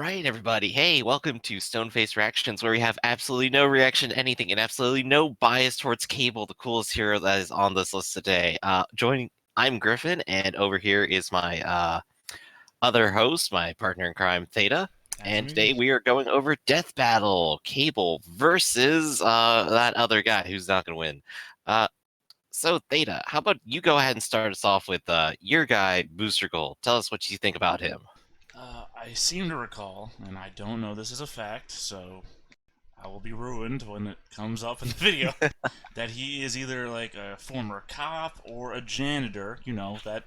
right, everybody. Hey, welcome to Stoneface Reactions, where we have absolutely no reaction to anything and absolutely no bias towards Cable, the coolest hero that is on this list today. I'm Griffin, and over here is my other host, my partner in crime, Theta. That's And today me. we are going over Death Battle, Cable versus that other guy who's not going to win. So, Theta, how about you go ahead and start us off with your guy, Booster Gold. Tell us what you think about him. I seem to recall, and I don't know this is a fact, so I will be ruined when it comes up in the video, that he is either like a former cop or a janitor. You know, that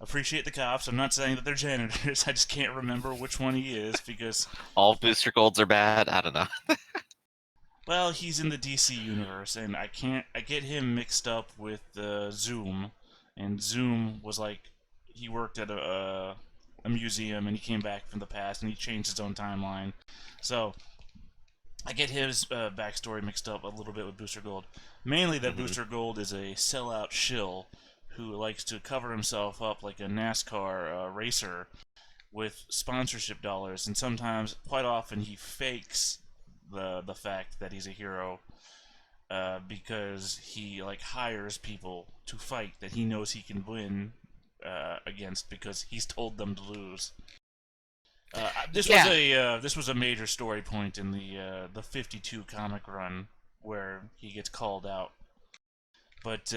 appreciate the cops. I'm not saying that they're janitors. I just can't remember which one he is because, All Booster Golds are bad? I don't know. well, he's in the DC universe, and I get him mixed up with Zoom, and Zoom was like he worked at a museum and he came back from the past and he changed his own timeline. So I get his backstory mixed up a little bit with Booster Gold. Mainly that Mhm. Booster Gold is a sellout shill who likes to cover himself up like a NASCAR racer with sponsorship dollars, and sometimes, quite often, he fakes the fact that he's a hero because he like hires people to fight that he knows he can win against because he's told them to lose. Yeah, This was a major story point in the 52 comic run where he gets called out. But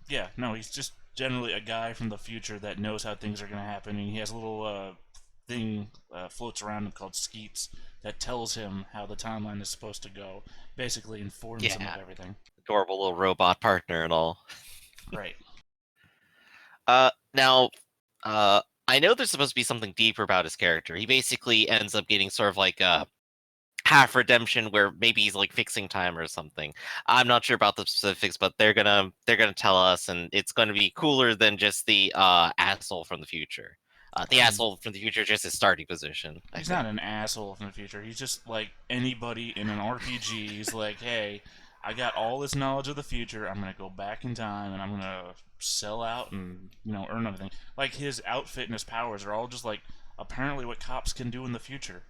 yeah, no, he's just generally a guy from the future that knows how things are going to happen, and he has a little thing floats around him called Skeets that tells him how the timeline is supposed to go. Basically, informs him of yeah. everything. Adorable little robot partner and all. Right. Now, I know there's supposed to be something deeper about his character. He basically ends up getting sort of like a half redemption where maybe he's like fixing time or something. I'm not sure about the specifics, but they're gonna tell us, and it's gonna be cooler than just the asshole from the future. The He's asshole from the future is just his starting position, I he's think. not an asshole from the future. He's just like anybody in an RPG. He's like, hey, I got all this knowledge of the future. I'm gonna go back in time and I'm gonna sell out and earn everything. Like his outfit and his powers are all just like apparently what cops can do in the future.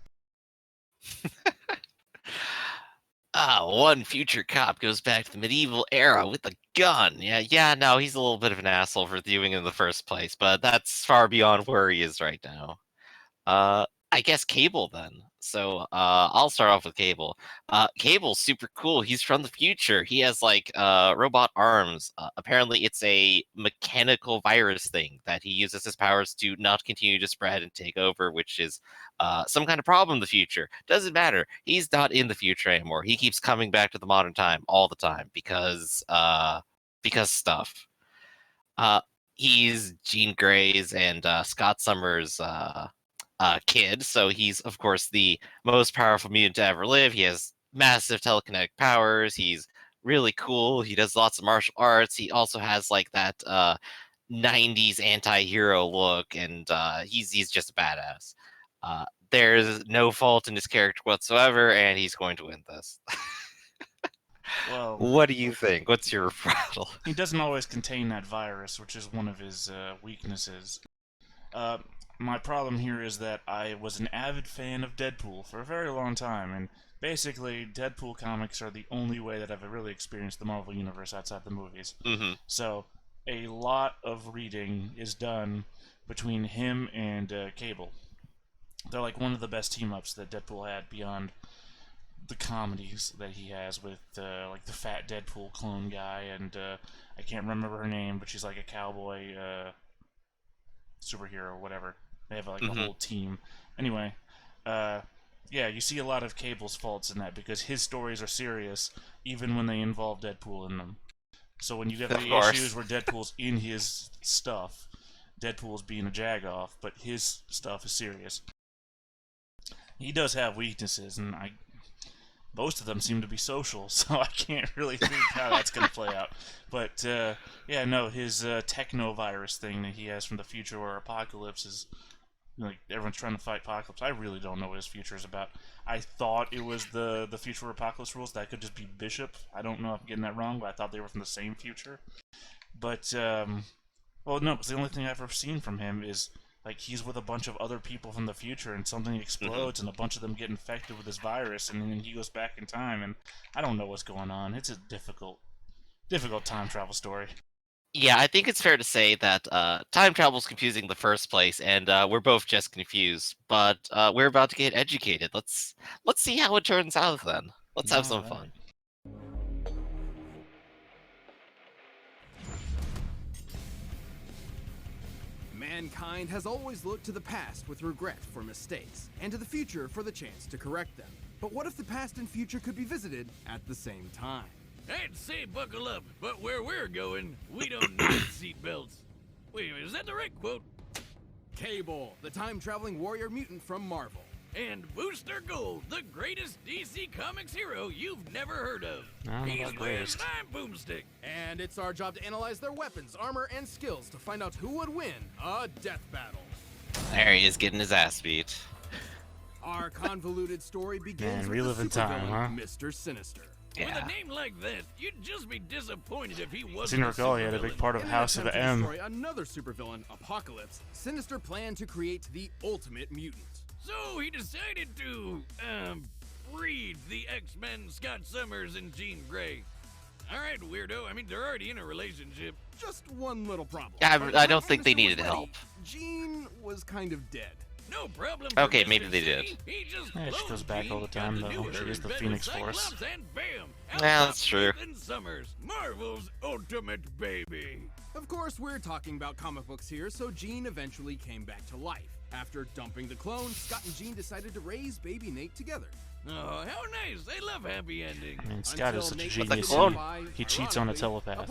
One future cop goes back to the medieval era with a gun. Yeah, no, he's a little bit of an asshole for doing it in the first place, but that's far beyond where he is right now. I guess Cable then. So, I'll start off with Cable. Cable's super cool. He's from the future. He has like robot arms. Apparently, it's a mechanical virus thing that he uses his powers to not continue to spread and take over, which is some kind of problem in the future. Doesn't matter. He's not in the future anymore. He keeps coming back to the modern time all the time because stuff. Uh, he's Jean Grey's and Scott Summers' kid, so he's of course the most powerful mutant to ever live. He has massive telekinetic powers. He's really cool. He does lots of martial arts. He also has like that 90s anti-hero look, and he's just a badass. There's no fault in his character whatsoever, and he's going to win this. Well, What do you think? What's your rebuttal? he doesn't always contain that virus, which is one of his weaknesses. Uh, my problem here is that I was an avid fan of Deadpool for a very long time, and basically, Deadpool comics are the only way that I've really experienced the Marvel Universe outside the movies. Hmm. So, a lot of reading is done between him and Cable. They're like one of the best team ups that Deadpool had beyond the comedies that he has with like the fat Deadpool clone guy and I can't remember her name, but she's like a cowboy superhero, or whatever. They have like a Hmm. whole team. Anyway, uh, yeah, you see a lot of Cable's faults in that because his stories are serious even when they involve Deadpool in them. So when you get Of the issues course. where Deadpool's in his stuff, Deadpool's being a jagoff, but his stuff is serious. He does have weaknesses, and I most of them seem to be social, so I can't really think how that's going to play out. But yeah, no, his techno virus thing that he has from the future or apocalypse is like everyone's trying to fight apocalypse. I really don't know what his future is about. I thought it was the future apocalypse rules. That could just be Bishop. I don't know if I'm getting that wrong, but I thought they were from the same future. But well, no, because the only thing I've ever seen from him is like he's with a bunch of other people from the future, and something explodes, and a bunch of them get infected with this virus, and then he goes back in time, and I don't know what's going on. It's a difficult time travel story. Yeah, I think it's fair to say that time travel's confusing in the first place, and we're both just confused. But we're about to get educated. Let's see how it turns out then. Let's have some fun. Mankind has always looked to the past with regret for mistakes, and to the future for the chance to correct them. But what if the past and future could be visited at the same time? I'd say buckle up, but where we're going, we don't need seatbelts. Wait, is that the right quote? Cable, the time-traveling warrior mutant from Marvel. And Booster Gold, the greatest DC Comics hero you've never heard of. He's with my boomstick. And it's our job to analyze their weapons, armor, and skills to find out who would win a death battle. There he is, getting his ass beat. Our convoluted story begins with the time, huh? Mr. Sinister. Yeah. With a name like that, you'd just be disappointed if he wasn't Seem to recall he had a big part of House of M. Destroy another supervillain, Apocalypse, Sinister planned to create the ultimate mutant. So he decided to, breed the X-Men Scott Summers and Jean Grey. Alright, weirdo, I mean, they're already in a relationship. Just one little problem. Yeah, I don't think they needed help. Jean was kind of dead. No problem. Okay, maybe they did. Yeah, she goes back all the time, though. She is the Phoenix Force. Yeah, that's true. Summers, Marvel's ultimate baby. Of course, we're talking about comic books here, so Jean eventually came back to life. After dumping the clone, Scott and Jean decided to raise baby Nate together. Oh, how nice! They love happy endings. I mean, Scott is such a genius. He cheats on a telepath.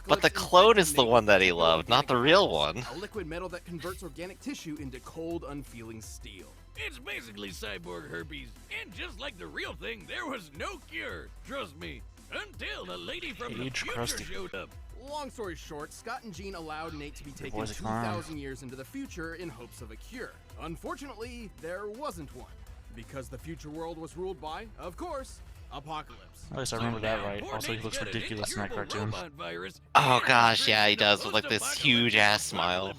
But the clone is the one that he loved, not the real one. A liquid metal that converts organic tissue into cold, unfeeling steel. It's basically cyborg herpes, and just like the real thing, there was no cure. Trust me. Until the lady from the future showed up. Long story short, Scott and Jean allowed Nate to be taken 2,000 years into the future in hopes of a cure. Unfortunately, there wasn't one, because the future world was ruled by, of course, Apocalypse. At least I remember that right. Also, he looks ridiculous in that cartoon. Oh gosh, yeah, he does, with like this huge ass smile.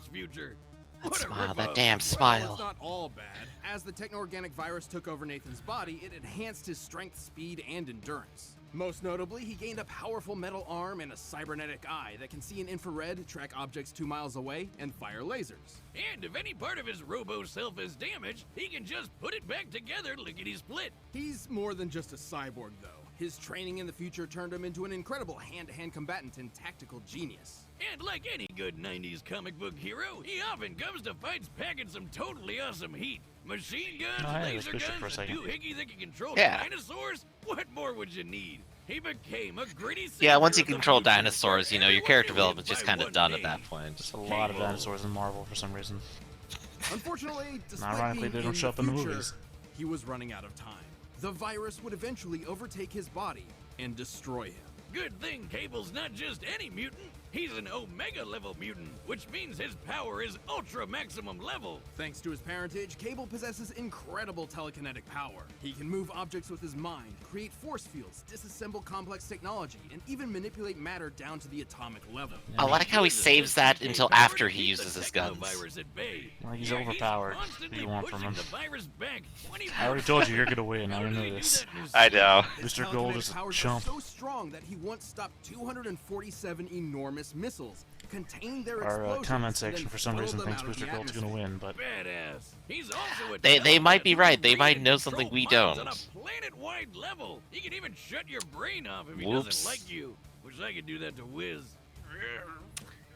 That smile, that damn smile. Well, it's not all bad. As the techno-organic virus took over Nathan's body, it enhanced his strength, speed, and endurance. Most notably, he gained a powerful metal arm and a cybernetic eye that can see in infrared, track objects 2 miles away, and fire lasers. And if any part of his robo-self is damaged, he can just put it back together lickety-split. He's more than just a cyborg, though. His training in the future turned him into an incredible hand-to-hand combatant and tactical genius. And like any good 90s comic book hero, he often comes to fights packing some totally awesome heat. Machine guns, laser guns, a doohickey that can control dinosaurs? What more would you need? He became a gritty... Yeah, once you control dinosaurs, you know, your character development's just kind of done at that point. There's a lot of dinosaurs in Marvel for some reason. Unfortunately, despite ironically, they don't show up in the movies. He was running out of time. The virus would eventually overtake his body and destroy him. Good thing Cable's not just any mutant. He's an Omega level mutant, which means his power is ultra maximum level. Thanks to his parentage, Cable possesses incredible telekinetic power. He can move objects with his mind, create force fields, disassemble complex technology, and even manipulate matter down to the atomic level. I like how he saves that until after he uses his guns. Well, he's overpowered. What do you want from him? I already told you you're gonna win. I don't know this. I know. Mr. Gold is a chump. So strong that he once stopped 247 enormous missiles, contained their Our comment section for some reason thinks Booster Gold's gonna win, but they might be right. They might know something we don't. On a planet-wide level, he can even shut your brain off if he Whoops. doesn't like you. Wish I could do that to Wiz.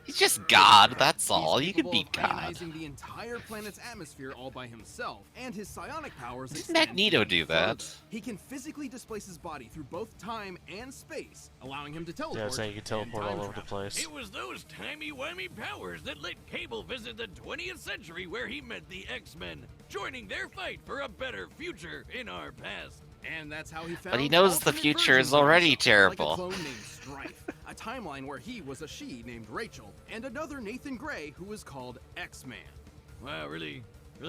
He's just God, that's all. You can beat God. The entire planet's atmosphere all by himself, and his psionic powers. Does Magneto do that? He can physically displace his body through both time and space, allowing him to teleport. yeah, say you can teleport all over the place. It was those timey-wimey powers that let Cable visit the 20th century where he met the X-Men, joining their fight for a better future in our past. And that's how he found. But he knows the future is already terrible. Like a clone named Strife, a timeline where he was a she named Rachel, and another Nathan Grey who was called X-Man. Wow, really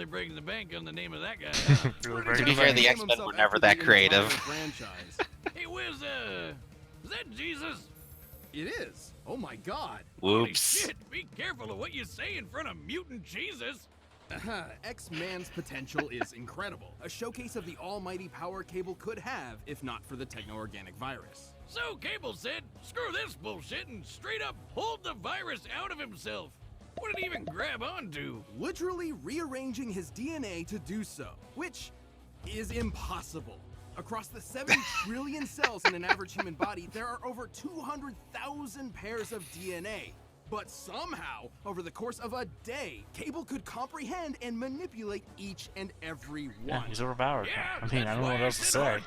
breaking the bank on the name of that guy. Huh? To be fair, the X-Men were never that creative. Hey, Wiz, is that Jesus? It is. Oh my god. Holy Whoops. shit, be careful of what you say in front of mutant Jesus. X-Man's potential is incredible. A showcase of the almighty power Cable could have if not for the techno-organic virus. So Cable said, screw this bullshit and straight up pulled the virus out of himself. What did he even grab onto? Literally rearranging his DNA to do so, which is impossible. Across the 7 trillion cells in an average human body, there are over 200,000 pairs of DNA. But somehow, over the course of a day, Cable could comprehend and manipulate each and every one. Yeah, he's overpowered. Yeah, I mean, I don't know what else to say.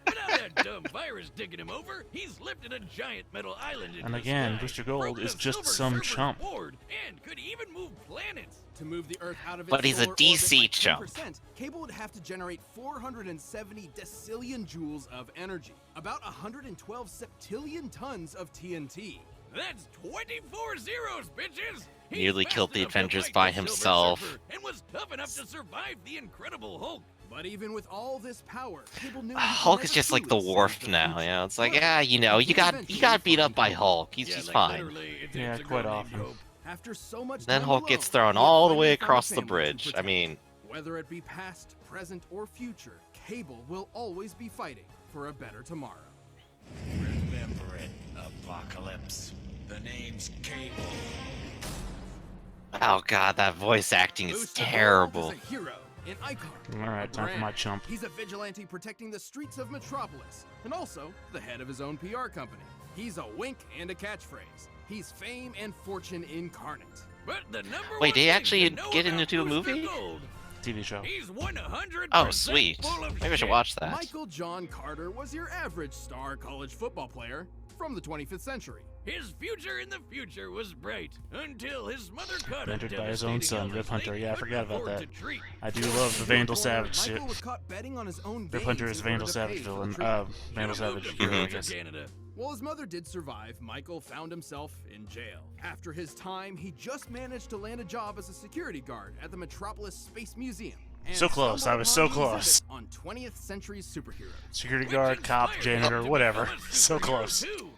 Without that dumb virus digging him over, he's lifted a giant metal island into And the again, sky, Booster Gold broken is a just silver some surfer's chump. board, and could even move planets. To move the Earth out of its But he's a solar DC orbit by chump. 10%, Cable would have to generate 470 decillion joules of energy, about 112 septillion tons of TNT. That's 24 zeros, bitches! He's Nearly fast killed the enough to Avengers fight by the Silver himself. Surfer and was tough enough to survive the Incredible Hulk. But even with all this power, Cable knew he could Hulk is never just like the truly Worf save the now, future. you know. It's like, But yeah, you know, he you got eventually beat up by found Hulk. He's Yeah, just like, fine. literally, it's Yeah, a girl quite named often. Hope. After so much Then time Hulk gets alone, thrown he had all the finally way found a across the family to bridge. I protect. mean, Whether it be past, present, or future, Cable will always be fighting for a better tomorrow. Remember it, Apocalypse. The name's Cable. oh god, that voice acting is Booster Gold terrible. is a hero, an icon. Alright, a time for brand. my chump. He's a vigilante protecting the streets of Metropolis, and also the head of his own PR company. He's a wink and a catchphrase. He's fame and fortune incarnate. But the number Wait, one did he thing actually to know get about into a Booster movie? Gold, TV show. he's 100% Oh, sweet. full of Maybe I should shit. watch that. Michael John Carter was your average star college football player from the 25th century. His future in the future was bright until his mother caught Mentored a by his own devastating son, illness Rip Hunter. they Yeah, I couldn't forgot about afford that. to treat. I do love the Vandal Savage shit. Michael was caught betting on his own Rip gains Hunter is in Vandal order to Savage pay for the villain. treatment. Vandal Should've moved Savage to hero, I Mhm. guess. Canada. While his mother did survive, Michael found himself in jail. After his time, he just managed to land a job as a security guard at the Metropolis Space Museum. And So close, stumbled I was so upon the close. exhibit On 20th century superheroes. Security Which guard, cop, inspired janitor, him to whatever. become a So superhero close. too.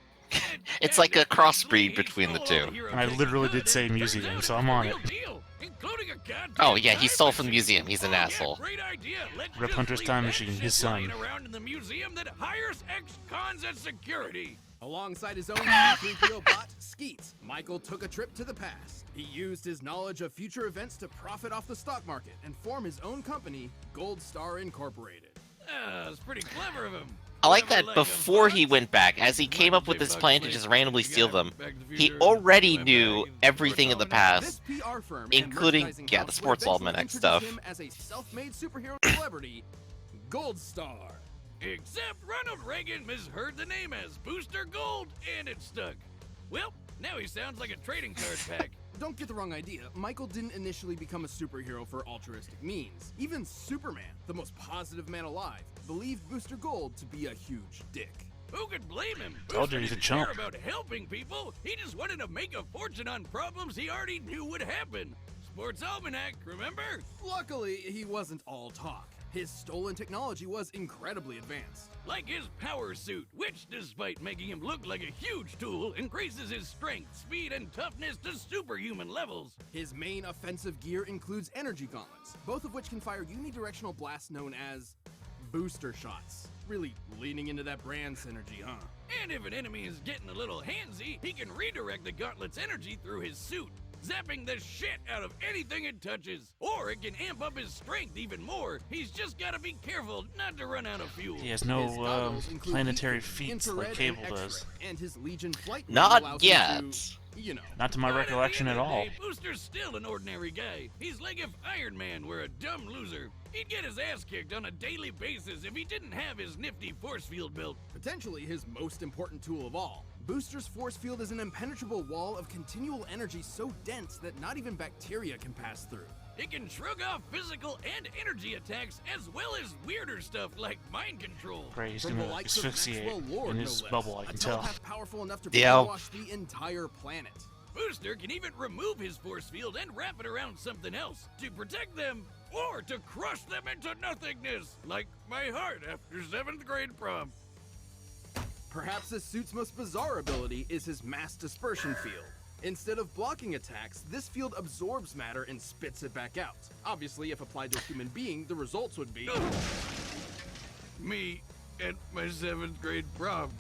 It's like a And crossbreed he between the stole all two. hero And I tech he literally could, did say and turns museum, out so it's I'm the on real it. deal, including a goddamn Oh, yeah, he time stole from the machine. museum. He's an Oh, yeah, asshole. great idea. Let's Rip just Hunter's leave time that machine, shit his son. lying around in the museum that hires ex-cons at security. Alongside his own C-3PO bot, Skeet, Michael took a trip to the past. He used his knowledge of future events to profit off the stock market and form his own company, Gold Star Incorporated. It's pretty clever of him. I like Clever that a before he fox. went back, as he came up with this plan to just randomly steal them, he already knew everything in the past, This PR firm and including, merchandising yeah, house the would sports eventually almanac introduce stuff. him as a self-made superhero celebrity, Gold Star. Except Ronald Reagan misheard the name as Booster Gold, and it stuck. Well, now he sounds like a trading card pack. Don't get the wrong idea. Michael didn't initially become a superhero for altruistic means. Even Superman, the most positive man alive, believed Booster Gold to be a huge dick. Who could blame him? Told you Booster he's a didn't chump. care about helping people. He just wanted to make a fortune on problems he already knew would happen. Sports Almanac, remember? Luckily, he wasn't all talk. His stolen technology was incredibly advanced. Like his power suit, which, despite making him look like a huge tool, increases his strength, speed, and toughness to superhuman levels. His main offensive gear includes energy gauntlets, both of which can fire unidirectional blasts known as booster shots. Really leaning into that brand synergy, huh? And if an enemy is getting a little handsy, he can redirect the gauntlet's energy through his suit, zapping the shit out of anything it touches. Or it can amp up his strength even more. He's just gotta be careful not to run out of fuel. He has His no goggles include planetary heat, feats infrared, like Cable and does. X-ray, and his Legion flight ring Not allows him yet. to, you know. Not to my But recollection at at the end all. of the day, Booster's still an ordinary guy. He's like if Iron Man were a dumb loser. He'd get his ass kicked on a daily basis if he didn't have his nifty force field built. Potentially his most important tool of all. Booster's force field is an impenetrable wall of continual energy so dense that not even bacteria can pass through. It can shrug off physical and energy attacks as well as weirder stuff like mind control. Pray he's From the gonna likes of asphyxiate Maxwell Lord, in no his less. bubble, I A can tell. telepath powerful enough to Yeah. brainwash the entire planet. Booster can even remove his force field and wrap it around something else to protect them or to crush them into nothingness, like my heart after 7th grade prom. Perhaps this suit's most bizarre ability is his mass dispersion field. Instead of blocking attacks, this field absorbs matter and spits it back out. Obviously, if applied to a human being, the results would be... Me at my 7th grade prom.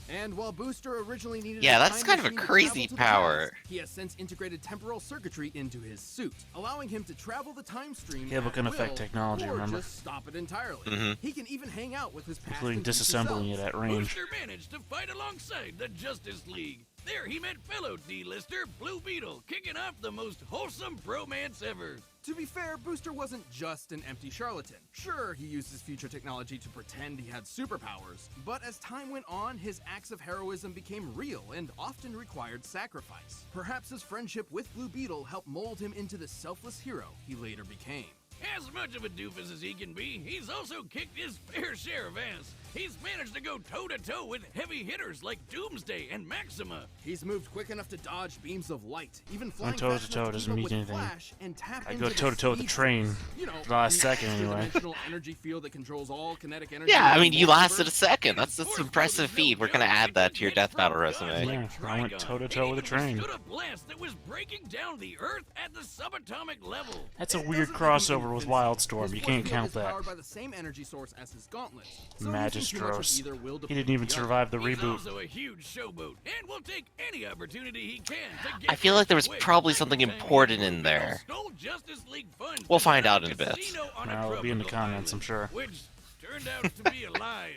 And while Booster originally needed that's kind of a crazy power. He has since integrated temporal circuitry into his suit, allowing him to travel the time stream but can affect technology, or remember? just stop it entirely. He can even hang out with his past including and future disassembling selves. it at range. Booster managed to fight alongside the Justice League. There he met fellow D-lister Blue Beetle, kicking off the most wholesome bromance ever. To be fair, Booster wasn't just an empty charlatan. Sure, he used his future technology to pretend he had superpowers, but as time went on, his acts of heroism became real and often required sacrifice. Perhaps his friendship with Blue Beetle helped mold him into the selfless hero he later became. As much of a doofus as he can be, he's also kicked his fair share of ass. He's managed to go toe-to-toe with heavy hitters like Doomsday and Maxima. He's moved quick enough to dodge beams of light, even flying Going fast toe-to-toe enough to doesn't keep up mean with anything. Flash and tap I into go the toe-to-toe with the speed train. force. You know, The last the second, anyway. extra-dimensional energy field that controls all kinetic energy. Yeah, I in mean, the you lasted a multiverse. second. That's an impressive feat. We're gonna add that to your death battle resume. Yeah, I went toe-to-toe with a train. Stood a blast that was breaking down the Earth at the subatomic level. That's a It weird doesn't make him crossover with invincible. Wildstorm. His You force can't field count is that. powered by the same energy source as his gauntlets, so using too much of Magistros. either will He deplete didn't even the other. survive the He's reboot. also a huge showboat and will take any opportunity he can to get I feel like there was quick. probably something Time he important in there. stole Justice League funds We'll to find start out in a bit. casino on Well, it'll be in the tropical comments, I'm island, sure. Which turned out to be a lie.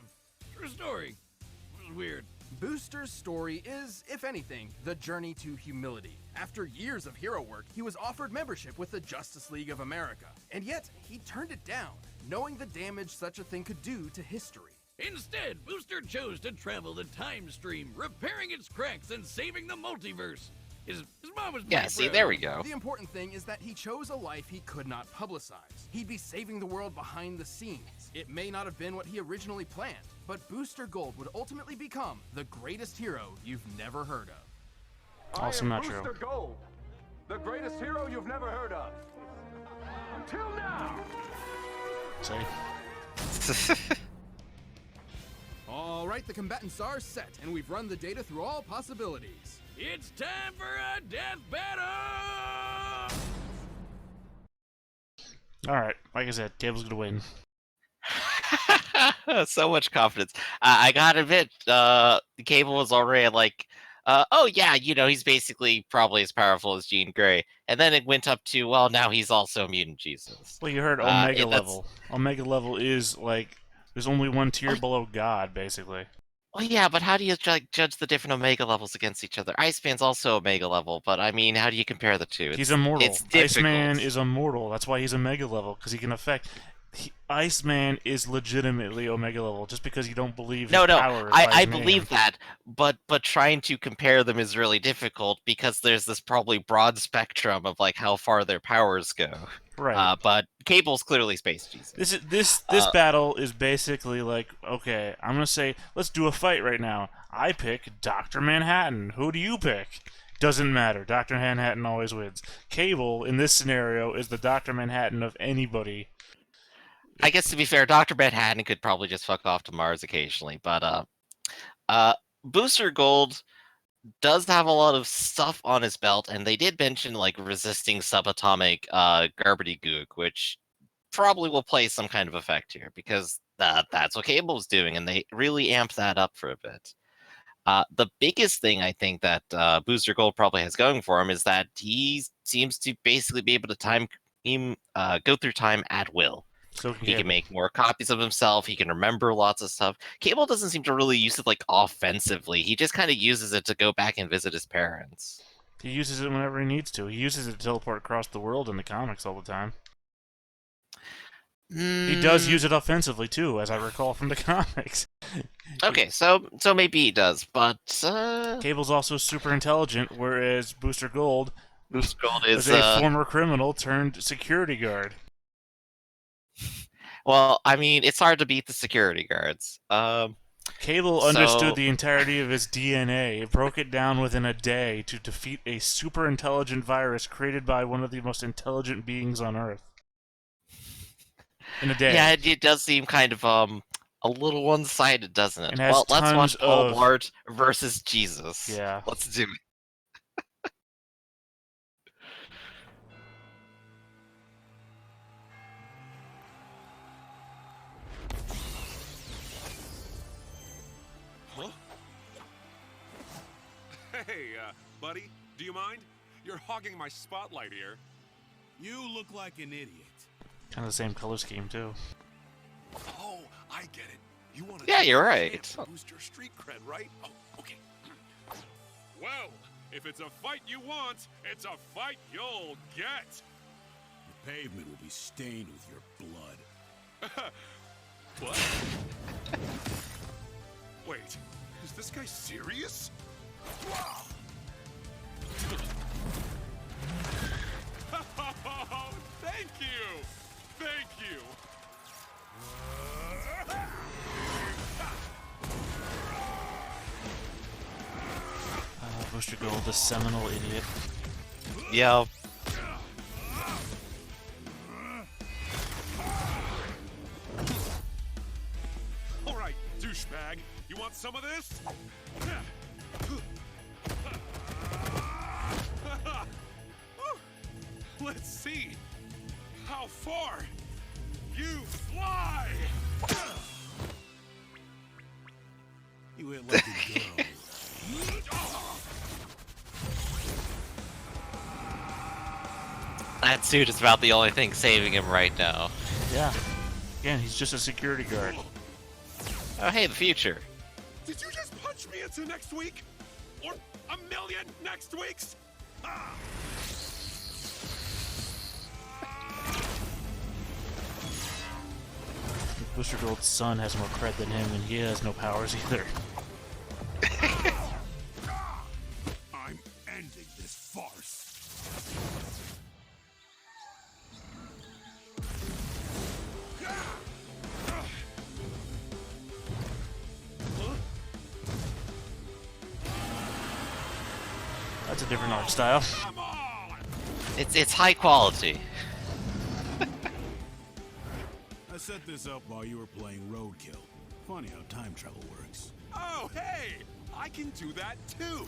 True story. It was weird. Booster's story is, if anything, the journey to humility. After years of hero work, he was offered membership with the Justice League of America, and yet he turned it down, knowing the damage such a thing could do to history. Instead, Booster chose to travel the time stream, repairing its cracks and saving the multiverse. His mom was Yeah, pretty see, proud. there we go. The important thing is that he chose a life he could not publicize. He'd be saving the world behind the scenes. It may not have been what he originally planned, but Booster Gold would ultimately become the greatest hero you've never heard of. Also not true. Rooster Gold, the greatest hero you've never heard of. Until now. See? All right, the combatants are set, and we've run the data through all possibilities. It's time for a death battle! Alright, like I said, Cable's gonna win. So much confidence. I gotta admit, Cable was already like, oh yeah, he's basically probably as powerful as Jean Grey. And then it went up to, well, now he's also mutant Jesus. Well, you heard Omega that's- level. Omega level is, like, there's only one tier below God, basically. Well, yeah, but how do you judge the different Omega levels against each other? Iceman's also Omega level, but I mean, how do you compare the two? He's immortal. It's difficult. Iceman is immortal. That's why he's Omega level, because he can affect... Iceman is legitimately Omega level, just because you don't believe his No, power. by I his name. believe that, but trying to compare them is really difficult because there's this probably broad spectrum of like how far their powers go. Right. But Cable's clearly Space Jesus. This battle is basically like, okay, I'm gonna say, let's do a fight right now. I pick Dr. Manhattan. Who do you pick? Doesn't matter. Dr. Manhattan always wins. Cable, in this scenario, is the Dr. Manhattan of anybody. I guess to be fair, Dr. Manhattan could probably just fuck off to Mars occasionally, but Booster Gold does have a lot of stuff on his belt, and they did mention like resisting subatomic gook, which probably will play some kind of effect here because that's what Cable's doing, and they really amped that up for a bit. The biggest thing I think that Booster Gold probably has going for him is that he seems to basically be able to go through time at will. So He can make more copies of himself. He can remember lots of stuff. Cable doesn't seem to really use it like offensively. He just kind of uses it to go back and visit his parents. He uses it whenever he needs to. He uses it to teleport across the world in the comics all the time. He does use it offensively too, as I recall from the comics. Okay, so maybe he does, but Cable's also super intelligent, whereas Booster Gold Booster Gold is is a former criminal turned security guard. well, I mean, it's hard to beat the security guards. Cable understood the entirety of his DNA, broke it down within a day to defeat a super intelligent virus created by one of the most intelligent beings on Earth. In a day. Yeah, it does seem kind of a little one-sided, doesn't it? And has Well, let's watch tons of- Walmart versus Jesus. Yeah. Let's do it. Huh? Hey, buddy, do you mind? You're hogging my spotlight here. You look like an idiot. Kind of the same color scheme too. Oh, I get it. You want to? Yeah, you're right. Boost your street cred, right? Oh, okay. Well, if it's a fight you want, it's a fight you'll get. The pavement will be stained with your blood. What? Wait, is this guy serious? Thank you! Thank you! Booster Gold, the seminal idiot. Yeah. Alright, douchebag, you want some of this? Let's see how far you fly! You ain't like a girl. That suit is about the only thing saving him right now. Yeah. Again, he's just a security guard. Oh, hey, the future. Did you just punch me into next week? Or a million next weeks? Ah. Booster Gold's son has more cred than him, and he has no powers either. I'm ending this farce. That's a different art style. Come on! It's high quality. I set this up while you were playing Roadkill. Funny how time travel works. Oh, hey! I can do that too!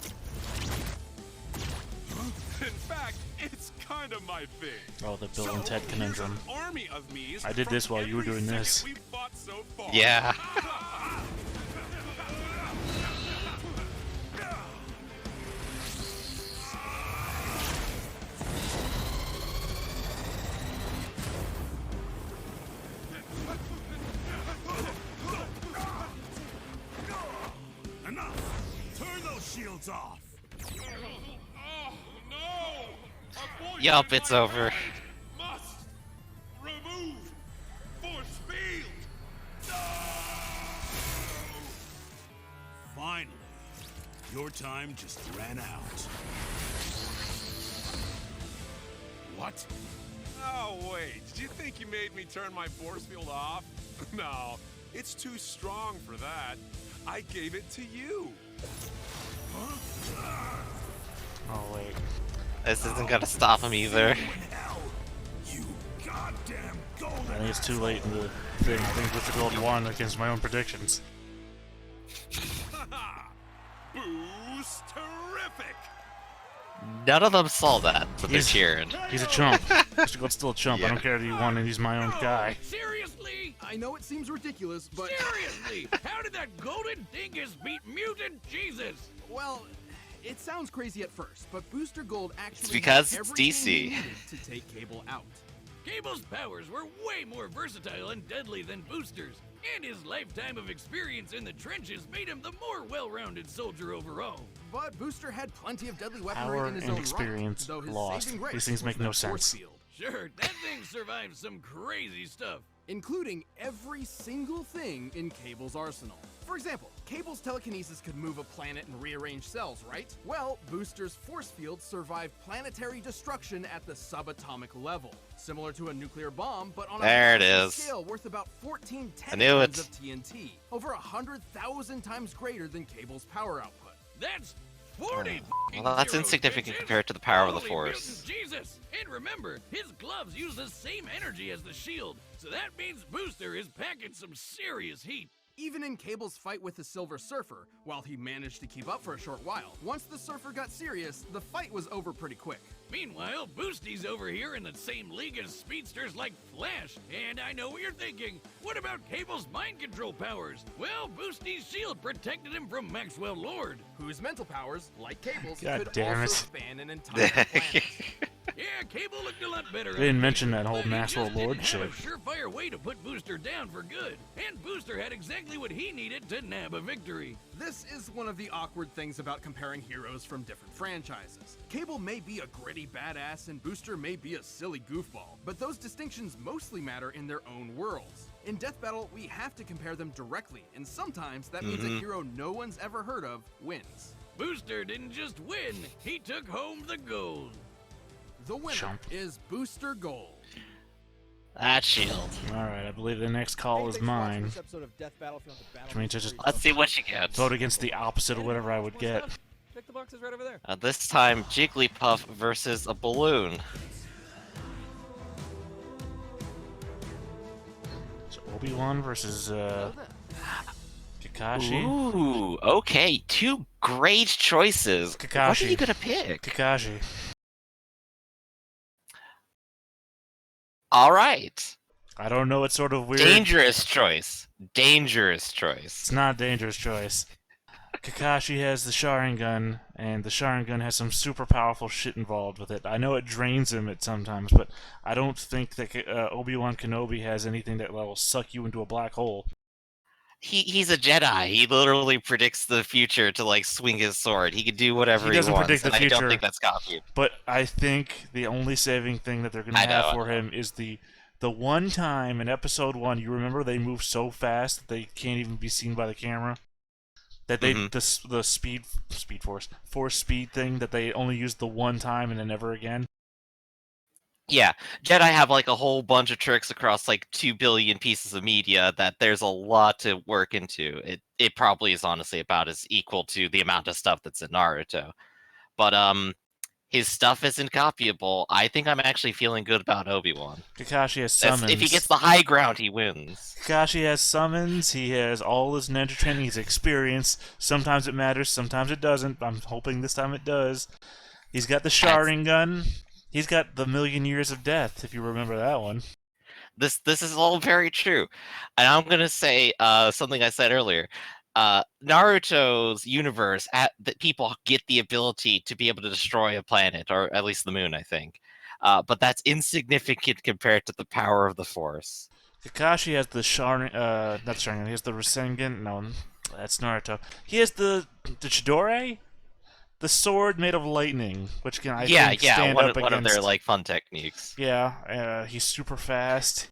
In fact, it's kind of my thing. Oh, the Bill and Ted conundrum. Here's an army of me's I did this from while you were every doing second this. we've fought so far. Yeah. Enough! Turn those shields off! Oh, no! A voice Yup, in it's my over. head must remove force field! No! Finally, your time just ran out. What? Oh, wait. Did you think you made me turn my force field off? No, it's too strong for that. I gave it to you. Oh, wait. This isn't gonna stop him either. You goddamn golden. I think it's too late in the thing. I think Booster Gold won against my own predictions. Boost terrific! None of them saw that, but they're He's- cheering. He's a chump. Booster Gold's still a chump. I Yeah. don't care that he won and he's my own guy. Seriously? I know it seems ridiculous, but Seriously? How did that golden dingus beat mutant Jesus? well, it sounds crazy at first, but Booster Gold actually because had it's everything DC. he needed to take Cable out. Cable's powers were way more versatile and deadly than Booster's, and his lifetime of experience in the trenches made him the more well-rounded soldier overall. But Booster had plenty of deadly weaponry Power in his and own experience right, though his lost. saving grace These things was make no that force sense. field, Sure, that thing survived some crazy stuff. including every single thing in Cable's arsenal. For example, Cable's telekinesis could move a planet and rearrange cells, right? Well, Booster's force field survived planetary destruction at the subatomic level, similar to a nuclear bomb, but on There a it massive is. scale worth about 14 I knew tons it. of TNT, over 100,000 times greater than Cable's power output. That's 40 Well, that's heroes, insignificant bitches. compared to the power of the Holy Force. mutant Jesus! And remember, his gloves use the same energy as the shield, so that means Booster is packing some serious heat. Even in Cable's fight with the Silver Surfer, while he managed to keep up for a short while, once the Surfer got serious, the fight was over pretty quick. Meanwhile, Boosty's over here in the same league as speedsters like Flash. And I know what you're thinking. What about Cable's mind control powers? Well, Boosty's shield protected him from Maxwell Lord, whose mental powers, like Cable's, God could damn also it. span an entire planet. Yeah, Cable looked a lot better. They didn't mention that whole but he Maxwell just didn't Lord have shit. a surefire way to put Booster down for good. And Booster had exactly what he needed to nab a victory. This is one of the awkward things about comparing heroes from different franchises. Cable may be a gritty badass and Booster may be a silly goofball, but those distinctions mostly matter in their own worlds. In Death Battle, we have to compare them directly, and sometimes that means a hero no one's ever heard of wins. Booster didn't just win, he took home the gold. The winner is Booster Gold. That shield. Alright, I believe the next call is mine. Which means I just Let's see what you get. vote against the opposite of whatever I would get. Check the boxes right over there. This time, Jigglypuff versus a balloon. So Obi-Wan versus Kakashi. Ooh, okay. Two great choices. What are Kakashi. you gonna pick? Kakashi. All right. I don't know what sort of weird... Dangerous choice. Dangerous choice. It's not a dangerous choice. Kakashi has the Sharingan, and the Sharingan has some super powerful shit involved with it. I know it drains him at sometimes, but I don't think that Obi-Wan Kenobi has anything that will suck you into a black hole. He's a Jedi. He literally predicts the future to like swing his sword. He can do whatever he doesn't wants. predict the and I don't future. think that's copied. But I think the only saving thing that they're going to have for him is the one time in Episode 1, you remember they move so fast that they can't even be seen by the camera? That they the force speed thing that they only used the one time and then never again. Yeah, Jedi have like a whole bunch of tricks across like 2 billion pieces of media that there's a lot to work into. It probably is honestly about as equal to the amount of stuff that's in Naruto. But his stuff isn't copyable. I think I'm actually feeling good about Obi-Wan. Kakashi has summons. If he gets the high ground, he wins. Kakashi has summons, he has all his ninja training, his experience. Sometimes it matters, sometimes it doesn't. I'm hoping this time it does. He's got the Sharingan. He's got the Million Years of Death, if you remember that one. This is all very true. And I'm going to say something I said earlier. Naruto's universe, that people get the ability to be able to destroy a planet, or at least the moon, I think. But that's insignificant compared to the power of the Force. Kakashi has the not the Sharingan, he has the Rasengan. No, that's Naruto. He has the Chidori? The sword made of lightning, which can I think stand up against... one of their like fun techniques. Yeah, he's super fast.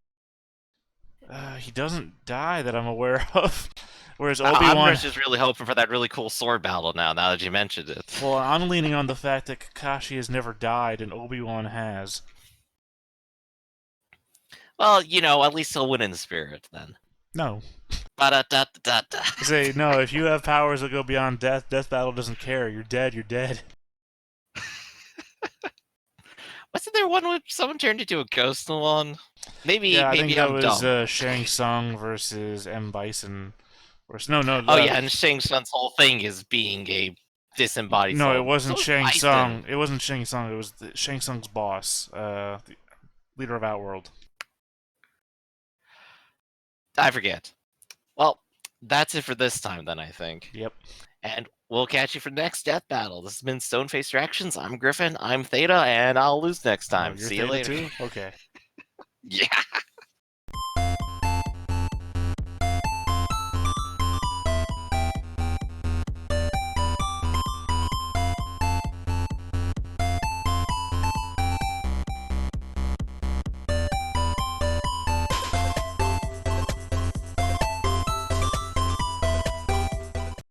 He doesn't die that I'm aware of. Whereas Obi-Wan... I'm just really hoping for that really cool sword battle now that you mentioned it. Well, I'm leaning on the fact that Kakashi has never died and Obi-Wan has. Well, at least he'll win in spirit then. No. Ba-da-da-da-da. Say, no, if you have powers that go beyond death, Death Battle doesn't care. You're dead, you're dead. Wasn't there one where someone turned into a ghost in one? Maybe I think that I'm was dumb. Shang Tsung versus M. Bison. No. Oh yeah, and Shang Tsung's whole thing is being a disembodied soul. No, it wasn't So Shang Bison. Tsung. It wasn't Shang Tsung. It was Shang Tsung's boss, the leader of Outworld. I forget. Well, that's it for this time then, I think. Yep. And we'll catch you for the next death battle. This has been Stone-Faced Reactions. I'm Griffin. I'm Theta, and I'll lose next time. You're See you Theta later. too? Okay. Yeah.